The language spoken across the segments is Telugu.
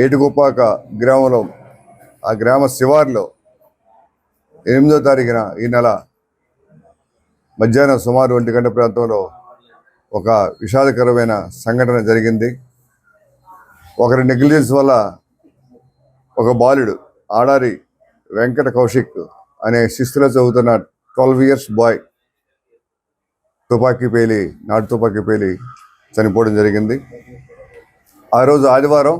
ఏటుగొప్పాక గ్రామంలో ఆ గ్రామ శివార్లో 8వ తారీఖున ఈ నెల మధ్యాహ్నం సుమారు 1 గంట ప్రాంతంలో ఒక విషాదకరమైన సంఘటన జరిగింది. ఒకరి నెగ్లిజెన్స్ వల్ల ఒక బాలుడు ఆడారి వెంకట కౌశిక్ అనే శిస్తులో చదువుతున్న 12 years బాయ్ నాటు తుపాకీ పేలి చనిపోవడం జరిగింది. ఆ రోజు ఆదివారం.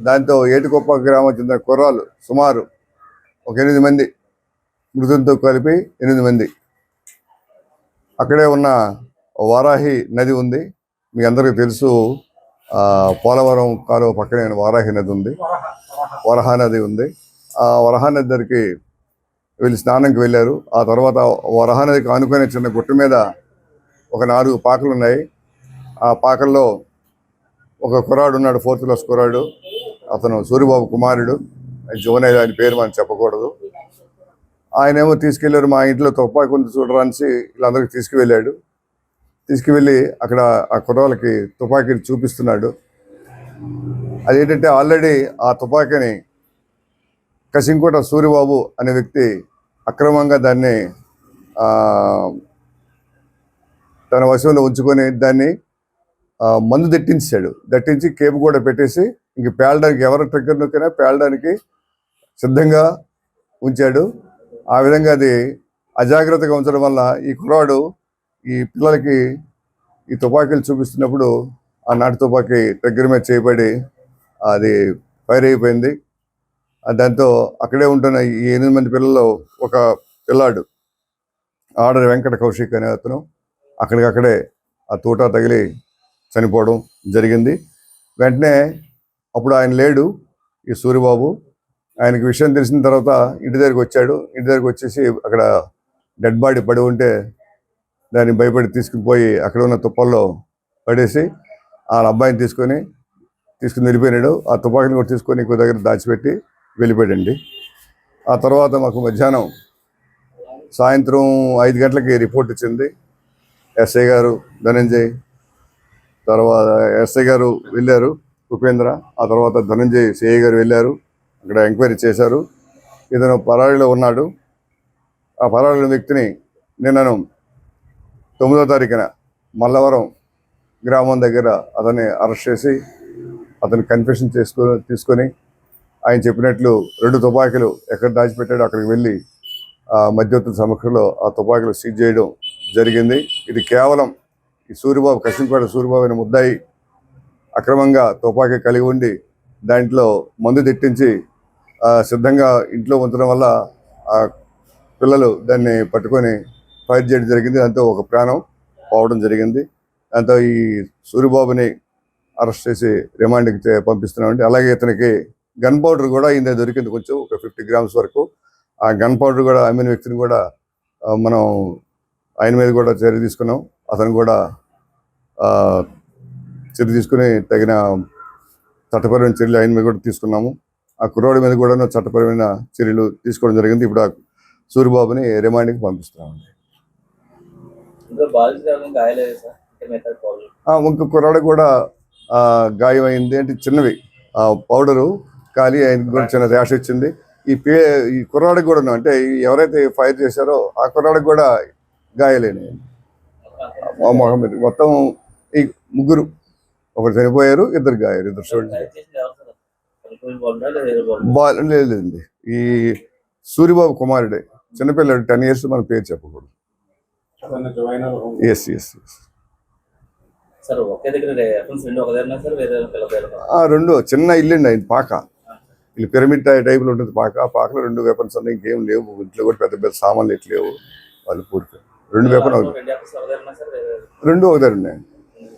దాంతో ఏటుగొప్పాక గ్రామం చెందిన కుర్రాళ్ళు సుమారు ఒక 8 మంది, మృతులతో కలిపి 8 మంది. అక్కడే ఉన్న వారాహి నది ఉంది, మీ అందరికీ తెలుసు. పోలవరం కాలువ పక్కనే వారాహి నది ఉంది, వరహా నది ఉంది. ఆ వరహా నది దగ్గరికి వీళ్ళు స్నానంకి వెళ్ళారు. ఆ తర్వాత వరహా నదికి ఆనుకునే చిన్న గుట్ట మీద ఒక 4 పాకలు ఉన్నాయి. ఆ పాకల్లో ఒక కుర్రాడు ఉన్నాడు, 4th class కుర్రాడు. అతను సూరిబాబు కుమారుడు, జోనైదు, ఆయన పేరు మనం చెప్పకూడదు. ఆయనేమో తీసుకెళ్లారు, మా ఇంట్లో తుపాకీ ఉంది చూడరానికి వీళ్ళందరికీ తీసుకువెళ్ళి అక్కడ ఆ కుర్రాళ్ళకి తుపాకీని చూపిస్తున్నాడు. అదేంటంటే ఆల్రెడీ ఆ తుపాకీని కసింకోట సూరిబాబు అనే వ్యక్తి అక్రమంగా దాన్ని తన వశంలో ఉంచుకొని దాన్ని మందు దట్టించి కేపు కూడా పెట్టేసి ఇంక పేలడానికి ఎవరి ట్రిగ్గర్ నొక్కినా పేలడానికి సిద్ధంగా ఉంచాడు. ఆ విధంగా అది అజాగ్రత్తగా ఉంచడం వల్ల ఈ కుర్రాడు ఈ పిల్లలకి ఈ తుపాకీలు చూపిస్తున్నప్పుడు ఆ నాటు తుపాకీ ట్రిగ్గర్ మీద చేయబడి అది ఫైర్ అయిపోయింది. దాంతో అక్కడే ఉంటున్న ఈ 8 మంది పిల్లల్లో ఒక పిల్లాడు ఆడరి వెంకట కౌశిక్ అనే అతను అక్కడికక్కడే ఆ తూటా తగిలి చనిపోవడం జరిగింది. వెంటనే అప్పుడు ఆయన లేడు, ఈ సూరిబాబు. ఆయనకి విషయం తెలిసిన తర్వాత ఇంటి దగ్గరికి వచ్చాడు. ఇంటి దగ్గరికి వచ్చేసి అక్కడ డెడ్ బాడీ పడి ఉంటే దాన్ని భయపడి తీసుకుని పోయి అక్కడ ఉన్న తుప్పల్లో పడేసి ఆ అబ్బాయిని తీసుకుని వెళ్ళిపోయినాడు. ఆ తుపాకీని కూడా తీసుకొని ఇంకో దగ్గర దాచిపెట్టి వెళ్ళిపోయాడండి. ఆ తర్వాత మాకు మధ్యాహ్నం సాయంత్రం 5 గంటలకి రిపోర్ట్ ఇచ్చింది. ఎస్ఐ గారు ధనంజయ్, తర్వాత ఎస్ఐ గారు వెళ్ళారు, ఉపేంద్ర. ఆ తర్వాత ధనంజయ్ సిఐ గారు వెళ్ళారు, అక్కడ ఎంక్వైరీ చేశారు. ఇతను పరారీలో ఉన్నాడు. ఆ పరారీలో వ్యక్తిని నిన్నను 9వ తారీఖున మల్లవరం గ్రామం దగ్గర అతన్ని అరెస్ట్ చేసి అతని కన్ఫెషన్ తీసుకొని ఆయన చెప్పినట్లు 2 తుపాకీలు ఎక్కడ దాచిపెట్టాడో అక్కడికి వెళ్ళి మధ్యవర్తుల సమక్షంలో ఆ తుపాకీలు సీజ్ చేయడం జరిగింది. ఇది కేవలం ఈ సూరిబాబు, కసింకోట సూరిబాబు అనే ముద్దాయి అక్రమంగా తుపాకీ కలిగి ఉండి దాంట్లో మందు తెట్టించి సిద్ధంగా ఇంట్లో ఉంచడం వల్ల ఆ పిల్లలు దాన్ని పట్టుకొని ఫైర్ చేయడం జరిగింది. దాంతో ఒక ప్రాణం పోవడం జరిగింది. దాంతో ఈ సూరిబాబుని అరెస్ట్ చేసి రిమాండ్కి పంపిస్తున్నామండి. అలాగే ఇతనికి గన్ పౌడర్ కూడా ఇంత దొరికింది, కొంచెం ఒక 50 grams వరకు. ఆ గన్ పౌడర్ కూడా అమ్మిన వ్యక్తిని కూడా మనం ఆయన మీద కూడా చర్య తీసుకున్నాం. అతను కూడా చర్య తీసుకుని తగిన చట్టపరమైన చర్యలు ఆయన మీద కూడా తీసుకున్నాము. ఆ కుర్రాడి మీద కూడా చట్టపరమైన చర్యలు తీసుకోవడం జరిగింది. ఇప్పుడు ఆ సూరిబాబుని రిమాండ్కి పంపిస్తున్నామండి. ఇంక కుర్రాడు కూడా గాయమైంది, అంటే చిన్నవి పౌడరు కాలి ఆయనకి కూడా చిన్న ర్యాష్ వచ్చింది. ఈ కుర్రాడికి కూడా, అంటే ఎవరైతే ఫైర్ చేశారో ఆ కుర్రాడికి కూడా గాయాలైనవి. మొత్తం ఈ 3, ఒకరు చనిపోయారు, 2 గాయారు. 2 లేదండి, ఈ సూరిబాబు కుమారుడే, చిన్నపిల్లడు, 10 years. మన పేరు చెప్పకూడదు. ఎస్ 2 చిన్న ఇల్లండి ఆయన, పాక. వీళ్ళు పిరమిడ్ టైప్లో ఉంటుంది పాక. ఆ పాకలో 2 weapons ఉన్నాయి, ఇంకేం లేవు. ఇంట్లో కూడా పెద్ద సామాన్లు ఎట్లేవు. వాళ్ళు పూర్తి 2 weapons 2 ఒక దగ్గర ఉన్నాయండి.